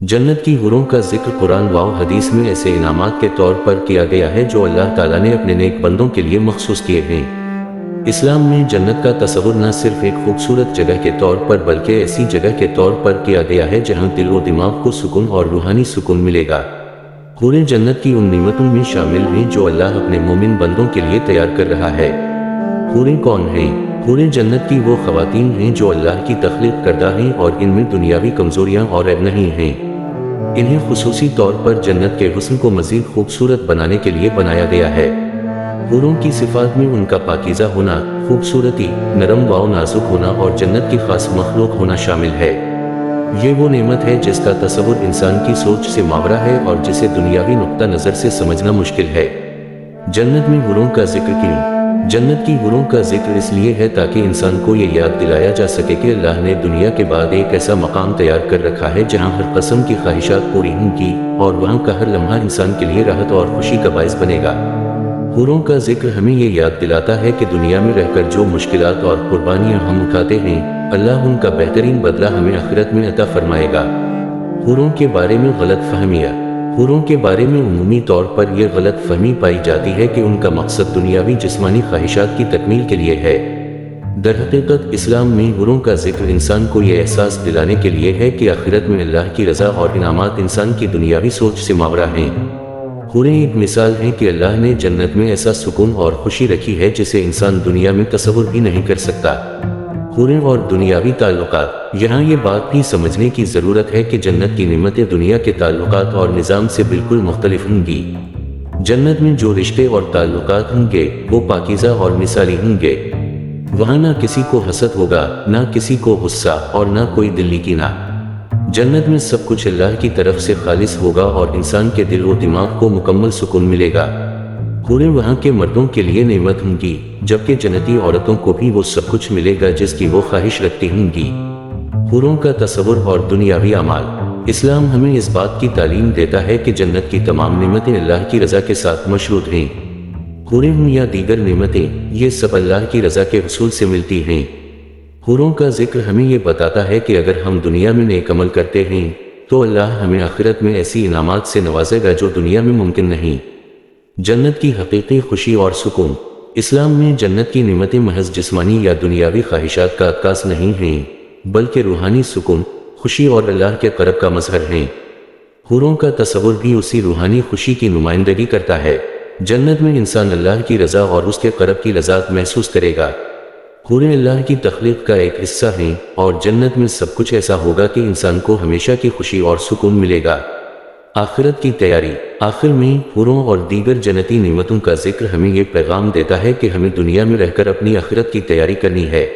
جنت کی حوروں کا ذکر قرآن و حدیث میں ایسے انعامات کے طور پر کیا گیا ہے جو اللہ تعالیٰ نے اپنے نیک بندوں کے لیے مخصوص کیے ہیں۔ اسلام میں جنت کا تصور نہ صرف ایک خوبصورت جگہ کے طور پر بلکہ ایسی جگہ کے طور پر کیا گیا ہے جہاں دل و دماغ کو سکون اور روحانی سکون ملے گا۔ حوریں جنت کی ان نعمتوں میں شامل ہیں جو اللہ اپنے مومن بندوں کے لیے تیار کر رہا ہے۔ حوریں کون ہیں؟ حوریں جنت کی وہ خواتین ہیں جو اللہ کی تخلیق کردہ ہیں اور ان میں دنیاوی کمزوریاں اور عیب نہیں ہیں۔ انہیں خصوصی طور پر جنت کے حسن کو مزید خوبصورت بنانے کے لیے بنایا گیا ہے۔ حوروں کی صفات میں ان کا پاکیزہ ہونا، خوبصورتی، نرم و نازک ہونا اور جنت کی خاص مخلوق ہونا شامل ہے۔ یہ وہ نعمت ہے جس کا تصور انسان کی سوچ سے ماورا ہے اور جسے دنیاوی نقطہ نظر سے سمجھنا مشکل ہے۔ جنت میں حوروں کا ذکر کیوں؟ جنت کی حوروں کا ذکر اس لیے ہے تاکہ انسان کو یہ یاد دلایا جا سکے کہ اللہ نے دنیا کے بعد ایک ایسا مقام تیار کر رکھا ہے جہاں ہر قسم کی خواہشات پوری ہوں گی اور وہاں کا ہر لمحہ انسان کے لیے راحت اور خوشی کا باعث بنے گا۔ حوروں کا ذکر ہمیں یہ یاد دلاتا ہے کہ دنیا میں رہ کر جو مشکلات اور قربانیاں ہم اٹھاتے ہیں، اللہ ان کا بہترین بدلہ ہمیں آخرت میں عطا فرمائے گا۔ حوروں کے بارے میں غلط فہمیاں۔ حوروں کے بارے میں عمومی طور پر یہ غلط فہمی پائی جاتی ہے کہ ان کا مقصد دنیاوی جسمانی خواہشات کی تکمیل کے لیے ہے۔ درحقیقت اسلام میں حوروں کا ذکر انسان کو یہ احساس دلانے کے لیے ہے کہ آخرت میں اللہ کی رضا اور انعامات انسان کی دنیاوی سوچ سے ماورا ہیں۔ حوریں ایک مثال ہیں کہ اللہ نے جنت میں ایسا سکون اور خوشی رکھی ہے جسے انسان دنیا میں تصور بھی نہیں کر سکتا۔ حوریں اور دنیاوی تعلقات۔ یہاں یہ بات بھی سمجھنے کی ضرورت ہے کہ جنت کی نعمتیں دنیا کے تعلقات اور نظام سے بالکل مختلف ہوں گی۔ جنت میں جو رشتے اور تعلقات ہوں گے وہ پاکیزہ اور مثالی ہوں گے۔ وہاں نہ کسی کو حسد ہوگا، نہ کسی کو غصہ اور نہ کوئی دلی کینہ۔ جنت میں سب کچھ اللہ کی طرف سے خالص ہوگا اور انسان کے دل و دماغ کو مکمل سکون ملے گا۔ حوریں وہاں کے مردوں کے لیے نعمت ہوں گی، جبکہ جنتی عورتوں کو بھی وہ سب کچھ ملے گا جس کی وہ خواہش رکھتی ہوں گی۔ حوروں کا تصور اور دنیاوی اعمال۔ اسلام ہمیں اس بات کی تعلیم دیتا ہے کہ جنت کی تمام نعمتیں اللہ کی رضا کے ساتھ مشروط ہیں۔ حوریں ہوں یا دیگر نعمتیں، یہ سب اللہ کی رضا کے حصول سے ملتی ہیں۔ حوروں کا ذکر ہمیں یہ بتاتا ہے کہ اگر ہم دنیا میں نیک عمل کرتے ہیں تو اللہ ہمیں آخرت میں ایسی انعامات سے نوازے گا جو دنیا میں ممکن نہیں۔ جنت کی حقیقی خوشی اور سکون۔ اسلام میں جنت کی نعمتیں محض جسمانی یا دنیاوی خواہشات کا عکاس نہیں ہیں، بلکہ روحانی سکون، خوشی اور اللہ کے قرب کا مظہر ہیں۔ حوروں کا تصور بھی اسی روحانی خوشی کی نمائندگی کرتا ہے۔ جنت میں انسان اللہ کی رضا اور اس کے قرب کی لذات محسوس کرے گا۔ حوریں اللہ کی تخلیق کا ایک حصہ ہیں اور جنت میں سب کچھ ایسا ہوگا کہ انسان کو ہمیشہ کی خوشی اور سکون ملے گا۔ آخرت کی تیاری۔ آخر میں حوروں اور دیگر جنتی نعمتوں کا ذکر ہمیں یہ پیغام دیتا ہے کہ ہمیں دنیا میں رہ کر اپنی آخرت کی تیاری کرنی ہے۔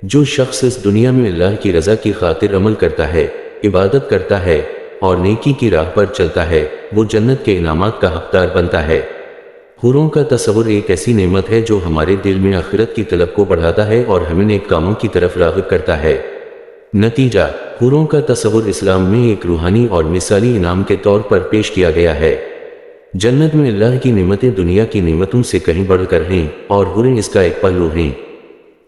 جو شخص اس دنیا میں اللہ کی رضا کی خاطر عمل کرتا ہے، عبادت کرتا ہے اور نیکی کی راہ پر چلتا ہے، وہ جنت کے انعامات کا حقدار بنتا ہے۔ حوروں کا تصور ایک ایسی نعمت ہے جو ہمارے دل میں آخرت کی طلب کو بڑھاتا ہے اور ہمیں نیک کاموں کی طرف راغب کرتا ہے۔ نتیجہ، حوروں کا تصور اسلام میں ایک روحانی اور مثالی انعام کے طور پر پیش کیا گیا ہے۔ جنت میں اللہ کی نعمتیں دنیا کی نعمتوں سے کہیں بڑھ کر ہیں اور حوریں اس کا ایک پہلو ہیں۔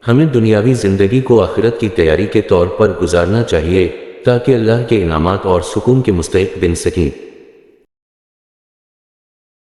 ہمیں دنیاوی زندگی کو آخرت کی تیاری کے طور پر گزارنا چاہیے تاکہ اللہ کے انعامات اور سکون کے مستحق بن سکیں۔